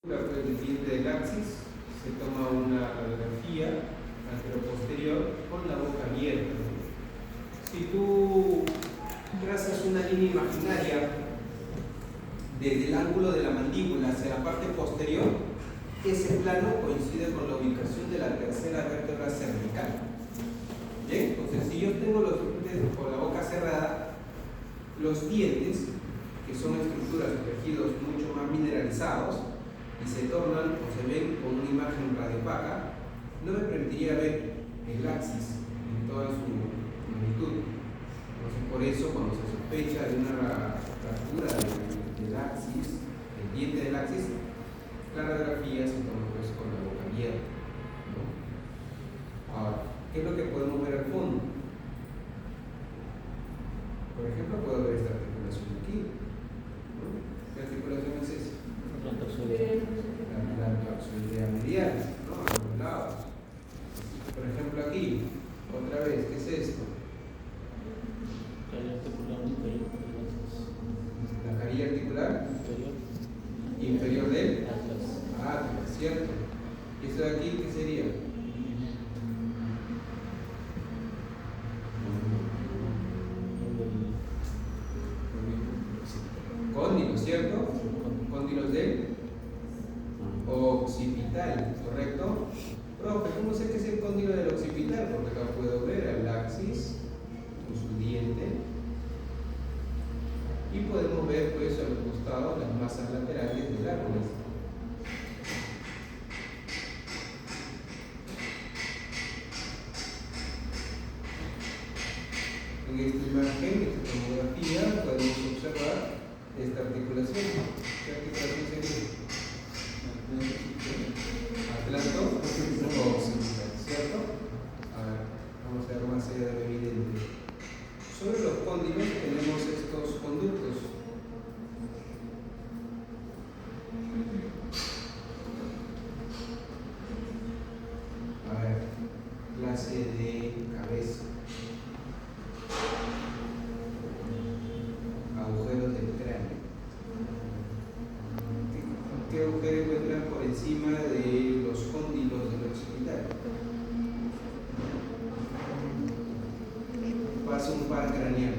El diente del axis, se toma una radiografía anteroposterior con la boca abierta. Si tú trazas una línea imaginaria desde el ángulo de la mandíbula hacia la parte posterior, ese plano coincide con la ubicación de la tercera vértebra cervical. Bien, entonces si yo tengo los dientes con la boca cerrada, los dientes, que son estructuras de tejidos mucho más mineralizados y se tornan o se ven con una imagen radiopaca, no me permitiría ver el axis en toda su magnitud. Entonces, por eso, cuando se sospecha de una fractura del axis, el diente del axis, la radiografía se toma pues con la boca abierta, ¿no? Ahora, ¿qué es lo que podemos ver al fondo? Por ejemplo, puedo ver esta articulación aquí, ¿no? ¿Qué articulación es esa? La plantoaxoidea medial, ¿no? A los lados. Por ejemplo, aquí, otra vez, ¿qué es esto? La carilla articular inferior del atlas, ¿cierto? ¿Y esto de aquí qué sería? Cóndilo, ¿cierto? Cóndilos del occipital, ¿correcto? Profe, ¿cómo sé que es el cóndilo del occipital? Porque acá puedo ver al axis con su diente y podemos ver pues a los costados las masas laterales del árbol. En esta imagen, esta tomografía, podemos observar esta articulación. ¿Qué articulación sería? Atlanto occipital, ¿cierto? A ver, vamos a ver más allá de lo evidente. Sobre los cóndilos tenemos estos conductos. A ver, clase de cabeza. Agujeros del cráneo. ¿Qué agujeros encuentran por encima de los cóndilos del occipital? Pasa un par craneal.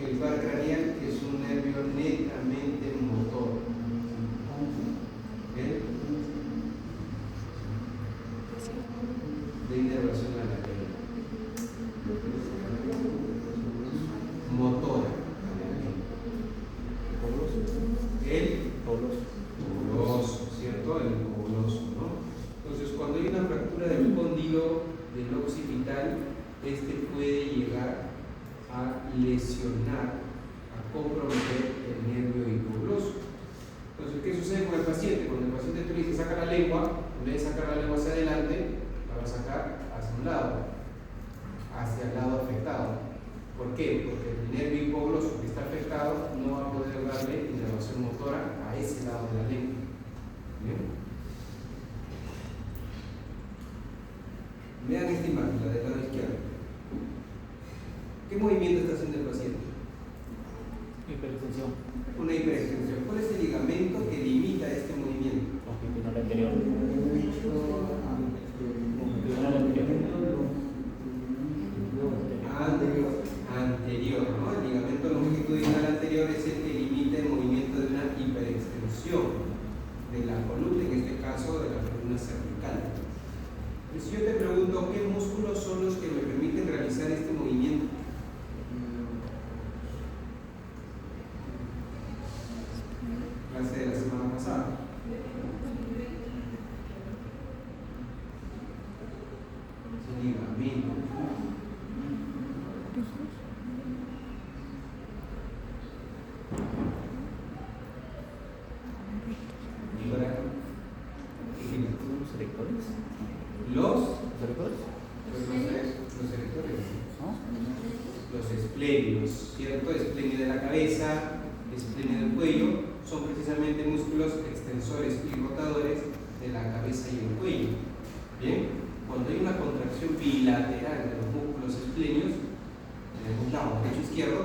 El par craneal es un nervio netamente motor. ¿Bien? De inervación a la ley. Motora. El coloso, ¿cierto? El coloso, ¿no? Entonces, cuando hay una fractura del cóndilo del occipital, este puede llegar a lesionar, a comprometer el nervio hipogloso. Entonces, ¿qué sucede con el paciente? Cuando el paciente tú le dices saca la lengua, en vez de sacar la lengua hacia adelante, la va a sacar hacia un lado, hacia el lado afectado. ¿Por qué? Porque el nervio hipogloso que está afectado no va a poder darle inervación motora a ese lado de la lengua. ¿Bien? Vean esta imagen, la del lado izquierdo. ¿Qué movimiento está haciendo el paciente? Hiperextensión. Una hiperextensión. ¿Cuál es el ligamento que limita este movimiento? Longitudinal anterior. Longitudinal anterior. Anterior, ¿no? El ligamento longitudinal anterior es el que limita el movimiento de una hiperextensión de la columna, en este caso de la columna cervical. Y si yo te pregunto qué músculos son los que me permiten realizar este movimiento, clase de la semana pasada. Ligamento. Los erectores. Los erectores. Los erectores. Los esplenios, ¿cierto? Esplenio de la cabeza, esplenio del cuello, son precisamente músculos extensores y rotadores de la cabeza y el cuello. Bien, cuando hay una contracción bilateral de los músculos esplenios, en un lado derecho izquierdo,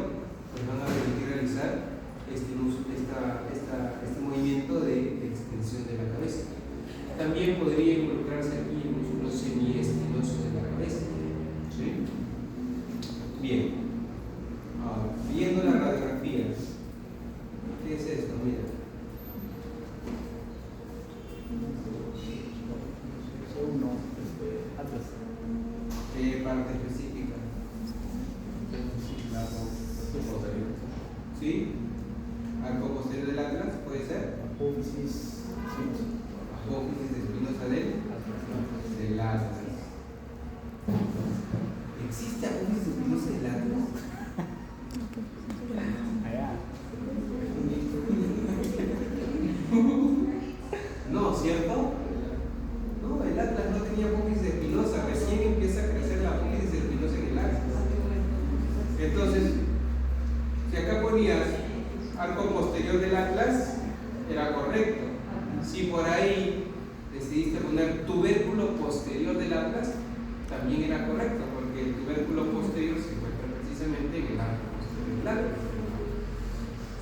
pues van a permitir realizar este movimiento de extensión de la cabeza. También podría involucrarse aquí el músculo semiespinoso de la cabeza. ¿Sí? Bien. Ahora, viendo la radiografía, ¿qué es esto? Mira. ¿Qué parte específica? ¿Sí? ¿Arco posterior del atlas? ¿Puede ser? Apófisis. Apófisis espinosa del atlas. ¿Existe apófisis espinosa del atlas? No, ¿cierto? No, el atlas no tenía apófisis espinosa, recién empieza a crecer la apófisis espinosa en el atlas. Entonces, si acá ponías arco posterior del atlas, era correcto. Si por ahí decidiste poner tubérculo posterior del atlas, también era correcto, porque el tubérculo posterior se encuentra precisamente en el arco posterior del atlas.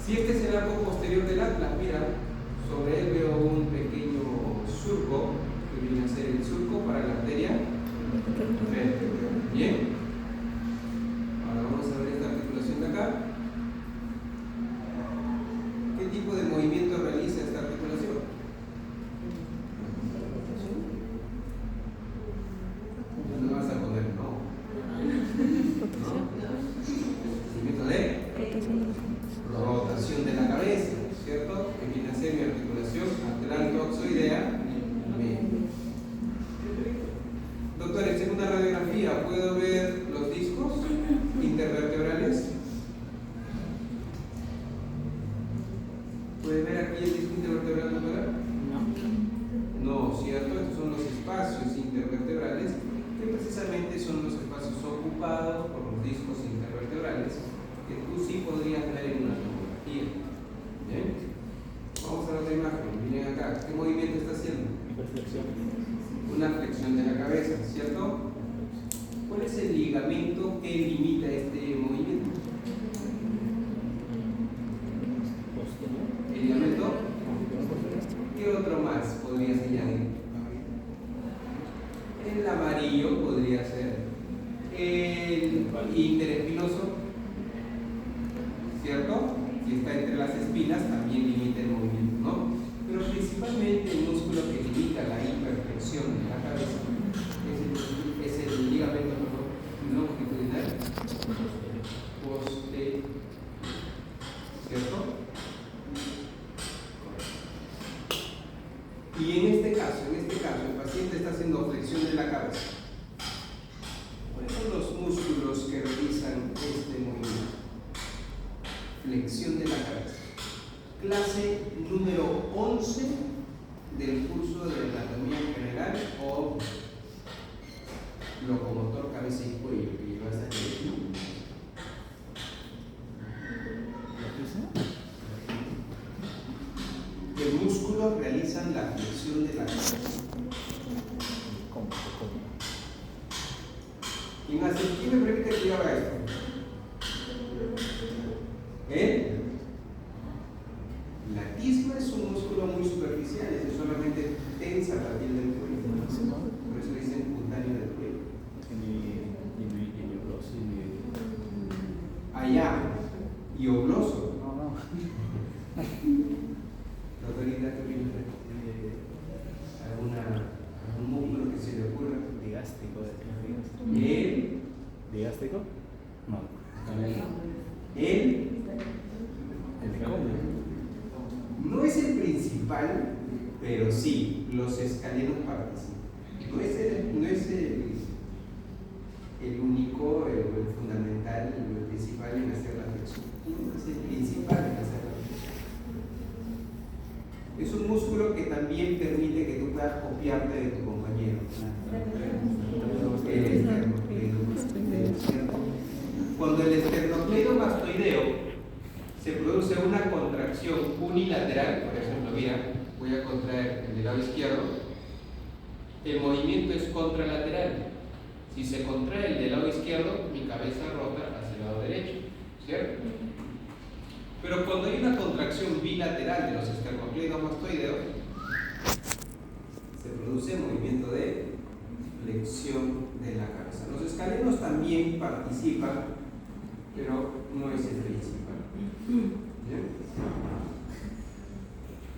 Si este es el arco posterior del atlas, mira, sobre él veo un pequeño surco, que viene a ser el surco para la arteria vértebra. Bien. Ahora vamos a ver esta articulación de acá. ¿Qué tipo de movimiento realiza esta articulación? No vas a poner no. Movimiento de rotación de la cabeza, ¿cierto? Que viene a ser mi articulación atlantoxoidea media. Doctor, en segunda radiografía, ¿puedo ver los discos intervertebrales? ¿Puede ver aquí el disco intervertebral, doctora? No, ¿cierto? Estos son los espacios intervertebrales, que precisamente son los espacios ocupados por los discos intervertebrales, que tú sí podrías ver en una tomografía. ¿Bien? Vamos a la otra imagen. Miren acá. ¿Qué movimiento está haciendo? Una flexión de la cabeza, ¿cierto? ¿Cuál es el ligamento que limita este movimiento? ¿El ligamento? ¿Qué otro más podrías añadir? El amarillo podría ser. El interespinoso, ¿cierto? Si está entre las espinas, también limita el movimiento, ¿no? Pero principalmente el músculo que limita la hiperflexión de la cabeza es el ligamento longitudinal posterior, ¿cierto? Y en este caso, el paciente está haciendo flexión de la cabeza. ¿Cuáles son los músculos que realizan este movimiento? Flexión de la cabeza. Clase número 11 del curso de anatomía general o locomotor cabeza y cuello que llevas aquí. ¿Qué músculos realizan la flexión de la cabeza? ¿Quién me permite que yo haga esto? La tisma es un músculo muy superficial, es solamente tensa la piel del cuello. Por eso dicen cutáneo del cuello. Allá, y obloso. Doctorita, ¿qué opina? ¿Algún músculo que se le ocurra? Digástico. ¿Digástico? No. No es el principal, pero sí, los escalenos participan. No es el único, el fundamental, el principal en hacer la flexión. No es el principal en hacer la flexión. Es un músculo que también permite que tú puedas copiarte de tu compañero. El esternocleidomastoideo. Cuando el esternocleidomastoideo se produce una contracción unilateral, por ejemplo, mira, voy a contraer el del lado izquierdo, el movimiento es contralateral. Si se contrae el del lado izquierdo, mi cabeza rota hacia el lado derecho, ¿cierto? Pero cuando hay una contracción bilateral de los esternocleidomastoideos, se produce movimiento de flexión de la cabeza. Los escalenos también participan, pero no es el principal. ¿Bien?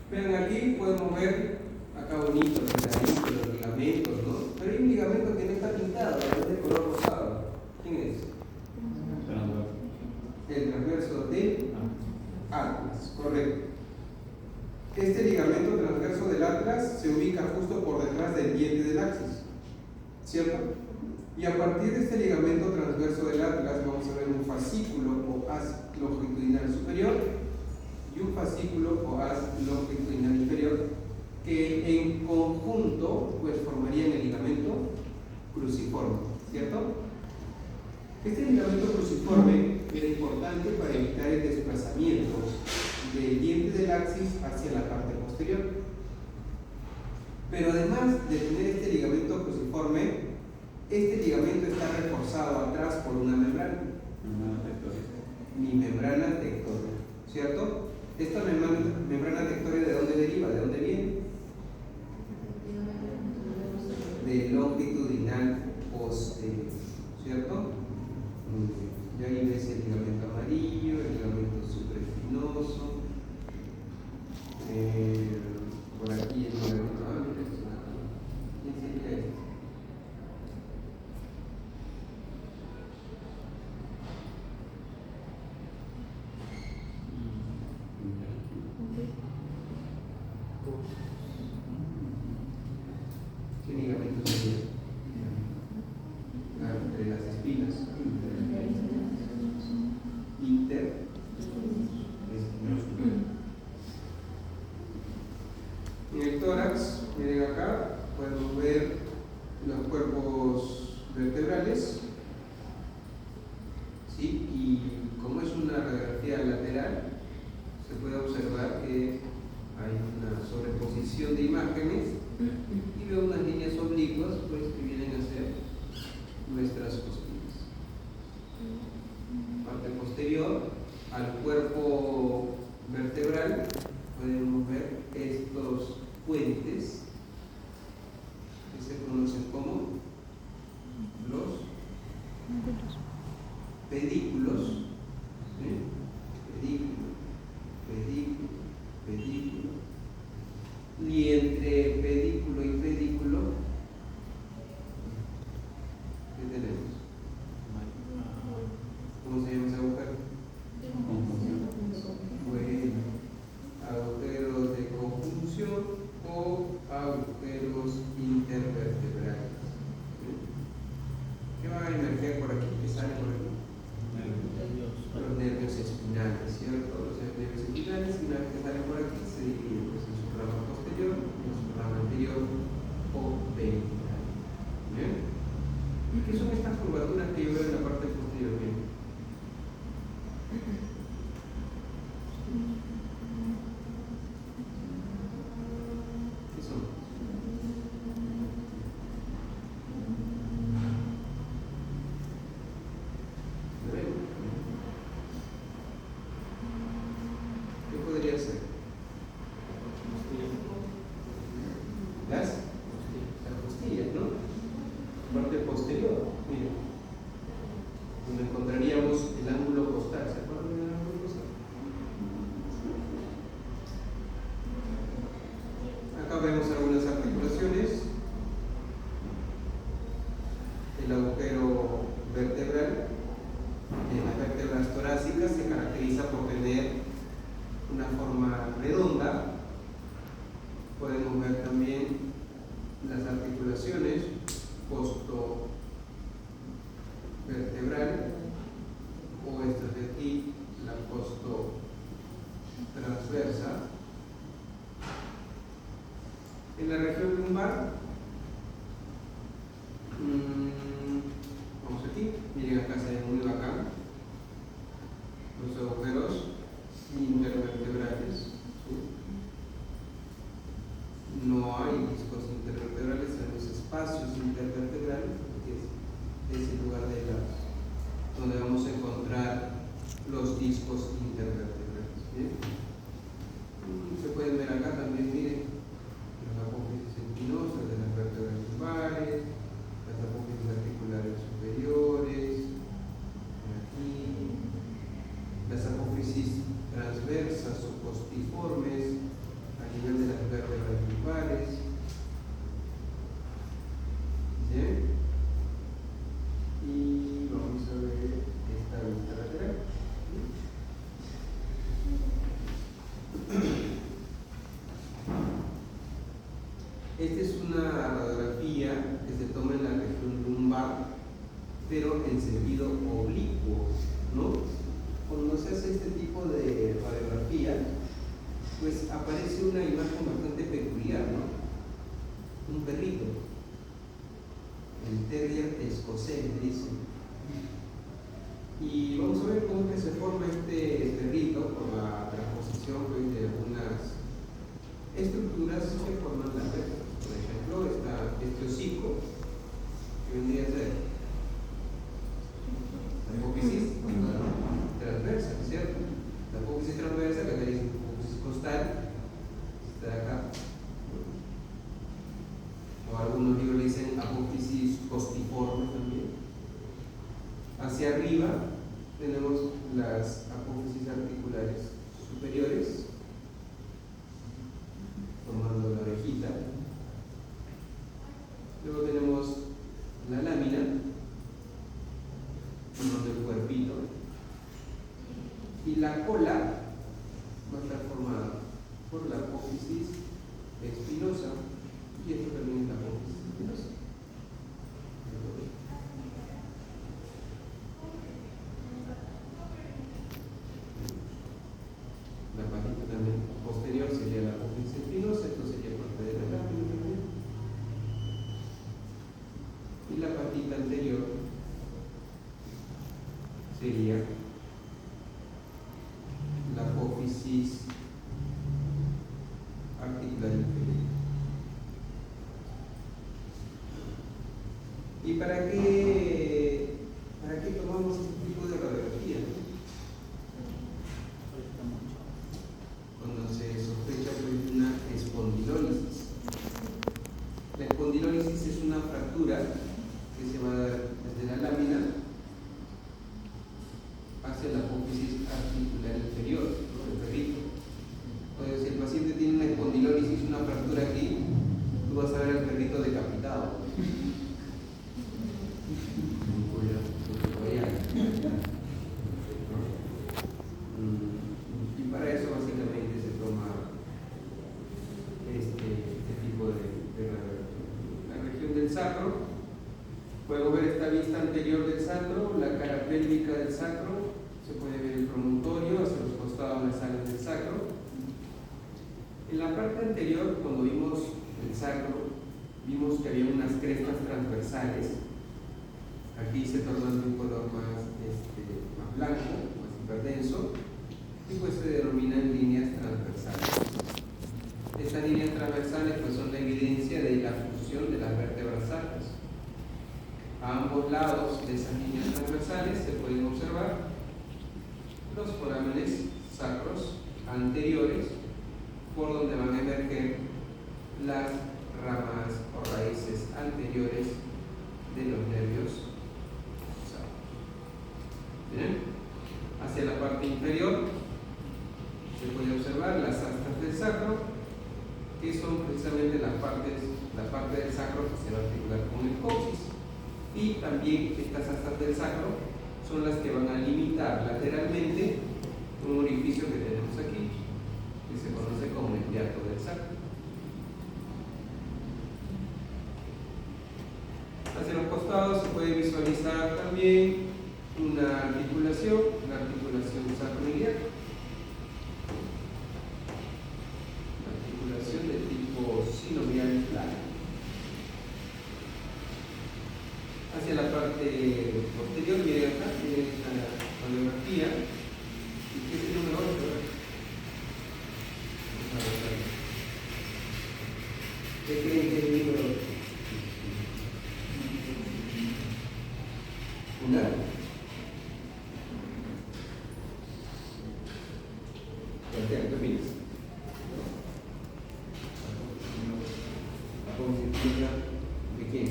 Vean, aquí podemos ver, acá bonito, los ligamentos, ¿no? Pero hay un ligamento que no está pintado, es de color rosado. ¿Quién es? El transverso del atlas, correcto. Este ligamento transverso del atlas se ubica justo por detrás del diente del axis, ¿cierto? Y a partir de este ligamento transverso del atlas vamos a ver un fascículo o haz longitudinal superior y un fascículo o haz longitudinal inferior que en conjunto pues formarían el ligamento cruciforme, ¿cierto? Este ligamento cruciforme era importante para evitar el desplazamiento del diente del axis hacia la parte posterior. Pero además de tener este ligamento cruciforme, este ligamento está reforzado atrás por una membrana. Mi membrana tectórica, ¿cierto? Esta membrana tectórica, ¿de dónde deriva? ¿De dónde viene? De longitudinal posterior, ¿cierto? Y ahí ves el ligamento amarillo, el ligamento supraespinoso, por aquí el ligamento. ¿Quién sería este? ¿Qué ligamento sería? Entre las espinas. En el tórax, miren acá, podemos ver los cuerpos vertebrales, ¿sí? Y como es una radiografía lateral, se puede observar que hay una sobreposición de imágenes y veo unas líneas oblicuas pues, que vienen a ser nuestras costillas. Parte posterior al cuerpo vertebral podemos ver estos puentes que se conocen como los pedículos, ¿sí? Pedículo, y entre pedículo y pedículo, ¿qué tenemos? ¿Cómo se llama ese agujero? Bueno, agujeros de conjunción o agujeros intervertebrales. ¿Qué va a emerger por aquí? ¿Qué sale por aquí? Los nervios espinales, ¿cierto? Los nervios espinales, y una vez que salen por aquí, se dividen pues, en su rama posterior, en su rama anterior o ventral. ¿Bien? ¿Y qué son estas curvaturas que yo veo en la parte posterior? Bien. ¿Qué son? ¿Lo ven? ¿Qué podría ser? Las costillas, ¿no? Parte posterior, mira, donde encontraríamos el ángulo costal. ¿Se acuerdan del ángulo costal? Acá vemos algunas articulaciones. El agujero vertebral en las vértebras torácicas se caracteriza por tener una forma redonda. Podemos ver también las articulaciones costo vertebral o esta de aquí, la costo transversa. En la región lumbar, vamos aquí, miren acá se ve muy bacán los agujeros intervertebrales, ¿sí? No hay discos intervertebrales en los espacios intervertebrales, porque es el lugar de donde vamos a encontrar los discos intervertebrales. costiformes, a nivel de las vértebras lumbares. ¿Bien? Y vamos a ver esta vista lateral. Esta es una radiografía que se toma en la región lumbar, pero en sentido oblicuo, ¿no? Cuando se hace este tipo de radiografía, pues aparece una imagen bastante peculiar, ¿no? Un perrito, el terrier escocés, le dicen. Y vamos a ver cómo es que se forma este perrito por la transposición, pues, de algunas estructuras que forman la vértebra. Por ejemplo, está este hocico, que vendría a ser la apófisis transversa, ¿cierto? La apófisis transversa, que acá dice apófisis costal, está acá. O algunos libros le dicen apófisis costiforme también. Hacia arriba tenemos las apófisis articulares superiores, formando la orejita. Luego tenemos la lámina, formando el cuerpito. Y la cola va a estar formada por la apófisis espinosa, y esto también es la apófisis espinosa. La patita también posterior sería la apófisis espinosa, esto sería parte de la lámina también. Y la patita anterior sería la apófisis articular inferior. ¿Y para qué tomamos este tipo de radiografía? Cuando se sospecha de una espondilólisis. La espondilólisis es una fractura que se va a dar desde la lámina hacia la apófisis articular inferior, el perrito. Entonces, si el paciente tiene una espondilólisis, una fractura aquí, tú vas a ver al perrito decapitado. Y para eso básicamente se toma este tipo de radiografía. La región del sacro, podemos ver esta vista anterior del sacro, la cara pélvica del sacro, se puede ver el promontorio, hacia los costados las alas del sacro. En la parte anterior, cuando vimos el sacro, vimos que había unas crestas transversales. Aquí se torna de un color más blanco, más hiperdenso, y pues se denominan líneas transversales. Estas líneas transversales pues son la evidencia de la fusión de las vértebras sacras. A ambos lados de esas líneas transversales se pueden observar los forámenes sacros anteriores, por donde van a emerger las ramas o raíces anteriores de los nervios sacros. ¿Bien? Hacia la parte inferior se puede observar las astas del sacro, que son precisamente la parte del sacro que se va a articular con el coxis. Y también estas astas del sacro son las que van a limitar lateralmente un orificio que tenemos aquí, que se conoce como el hiato del sacro. Hacia los costados se puede visualizar también una articulación, la articulación sacroiliaca. Una articulación de tipo sinovial plano. Hacia la parte posterior, miren acá, miren esta radiografía. ¿Y qué es el número 8? ¿Qué creen que es el número 8? ¿Una? ¿Qué opinas? ¿De quién?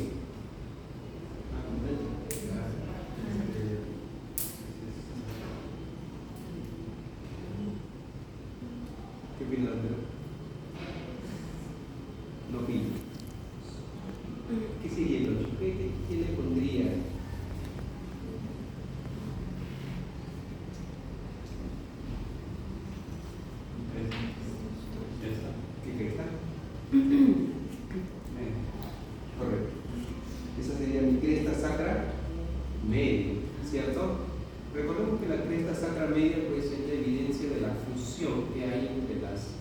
¿Qué opina Andrés? No opina. ¿Qué sería el 8? ¿Qué le pondría? ¿Qué cresta? Correcto. Esa sería mi cresta sacra media, ¿cierto? Recordemos que la cresta sacra media puede ser la evidencia de la fusión que hay entre las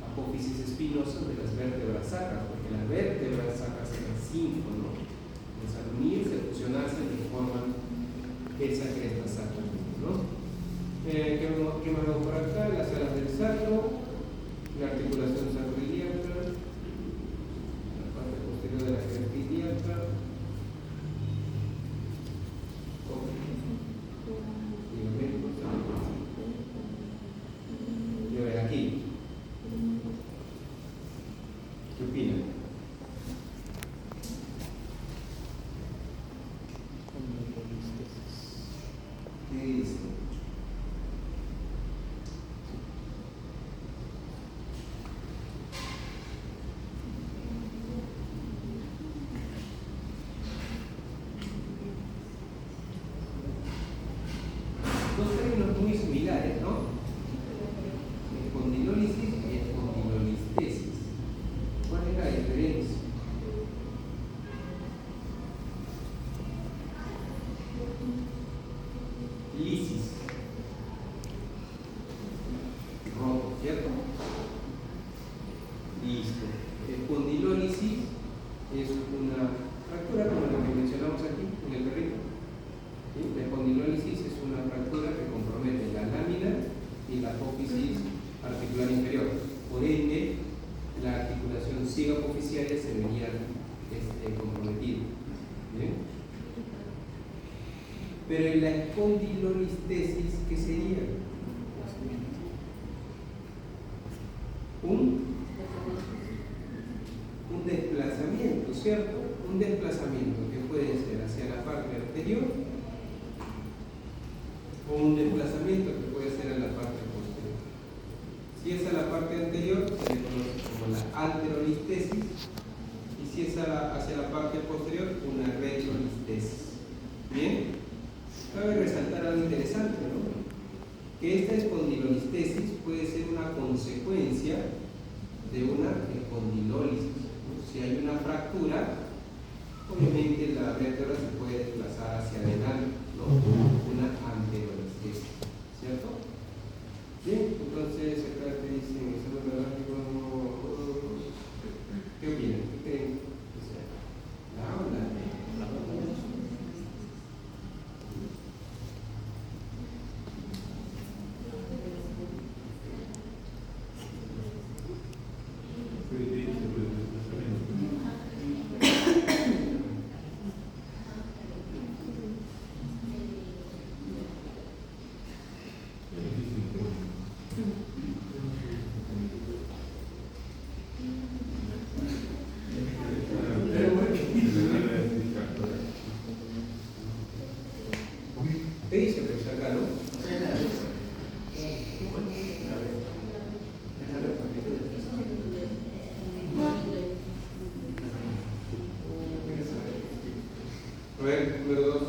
apófisis espinosas de las vértebras sacras, porque las vértebras sacras eran 5, ¿no? Pues al unirse, fusionarse, forman esa cresta sacra, ¿no? ¿Qué más vemos por acá? Las alas del sacro, la articulación sacroiliaca, la parte posterior de la cresta ilíaca, y a ver aquí. ¿Qué opinan? ¿Qué dice? Dos términos muy similares, ¿no? Espondilólisis y espondilolistesis. ¿Cuál es la diferencia? Lisis. Roto, ¿cierto? Listo. Espondilólisis es una fractura como la que mencionamos aquí en el perrito. ¿Sí? La espondilólisis es una fractura que compromete la lámina y la apófisis articular inferior. Por ende, la articulación cigoapofisiaria se vería comprometida. ¿Bien? Pero en la espondilolistesis, ¿qué sería? Un desplazamiento, ¿cierto? Un desplazamiento que puede ser hacia la parte anterior o un desplazamiento que puede ser a la parte posterior. Si es a la parte anterior, se le conoce como la anterolistesis, y si es hacia la parte posterior, una retrolistesis. ¿Bien? Cabe resaltar algo interesante, ¿no? Que esta espondilolistesis puede ser una consecuencia de una espondilólisis, ¿no? Si hay una fractura, obviamente la vértebra se puede desplazar hacia adelante, ¿no? Una anterolistesis, ¿cierto? Bien, entonces acá te dicen, ¿qué opinan? ¿Qué creen? ¿La o la B? ¿Qué dice profesor acá, no? A ver, número 2.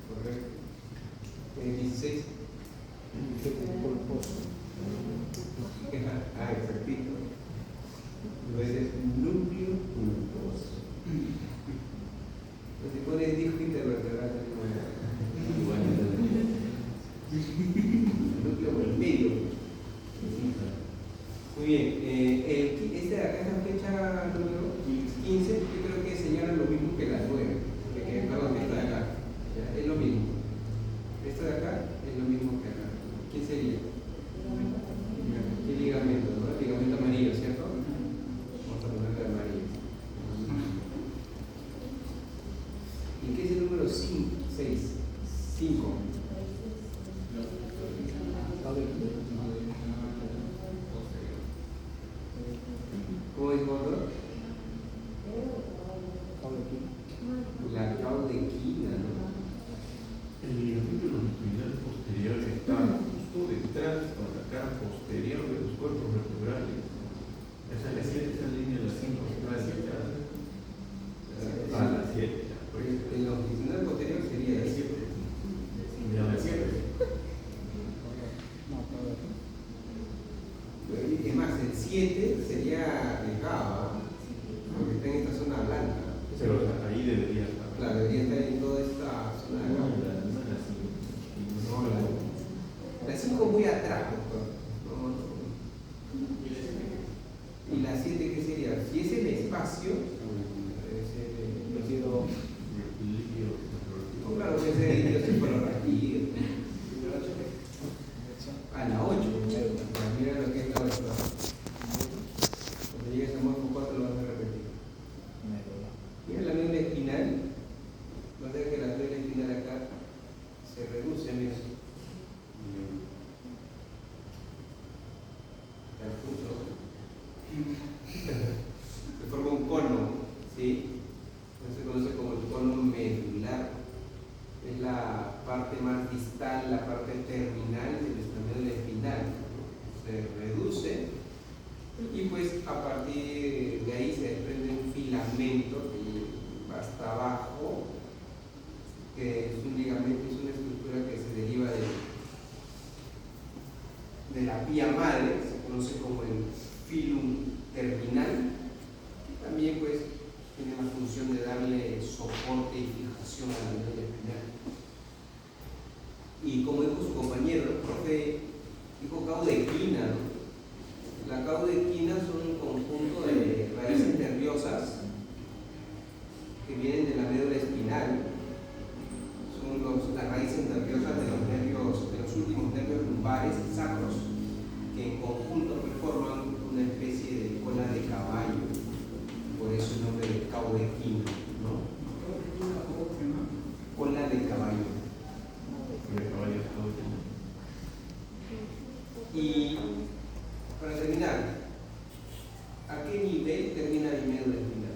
Correcto. 16. Ah, exactito. Luego es núcleo pulposo. Entonces, si pones disco intervertebral, caudequina, ¿no? El ligamento longitudinal posterior está justo detrás de la cara posterior de los cuerpos vertebrales. Esa línea de las 5 clásicas. La 7. El longitudinal posterior sería La 7. La 7. Es más, el 7 sería delgado, porque está en esta zona blanca. Pero ahí debería estar. Claro, debería estar en toda esta zona de No, blanca. La 5 es muy atrás, doctor. ¿Y la 7 qué sería? Si es el espacio, claro, puede ser el cefalorraquídeo. A la 8, mira lo que es la 8. Cuando llegues a Morfo 4 lo vas a repetir. Mira la médula espinal, vas a ver que la médula espinal acá se reduce, mira. Se forma un cono, ¿sí? Se conoce como el cono medular. Es la parte más distal, la parte terminal de nuestra médula espinal. Se reduce y pues a partir de ahí se desprende un filamento que va hasta abajo, que es un ligamento, es una estructura que se deriva de la pía madre, se conoce como el filum terminal, y también pues tiene la función de darle soporte y fijación a la médula espinal. Y como dijo su compañero, el profe dijo caudequina, ¿no? La caudequina son un conjunto de raíces nerviosas que vienen de la médula espinal, son las raíces nerviosas de los nervios, de los últimos nervios lumbares y sacros, que en conjunto forman una especie de cola de caballo, por eso el nombre de caudequina, ¿no? Cola de caballo. Y para terminar, ¿a qué nivel termina mi médula espinal?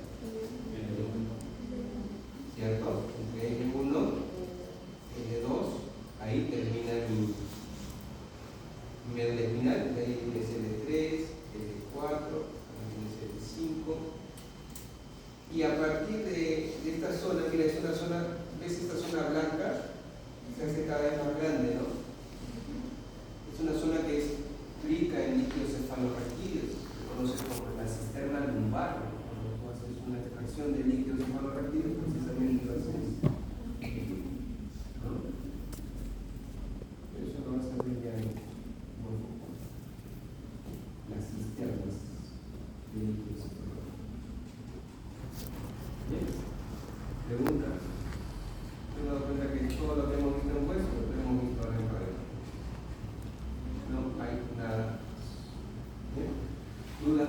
¿Cierto? L1, L2, ahí termina mi médula espinal, de ahí viene L3, L4, L5. Y a partir de esta zona, mira, es una zona, ¿ves esta zona blanca? Se hace cada vez más grande, ¿no? Es una zona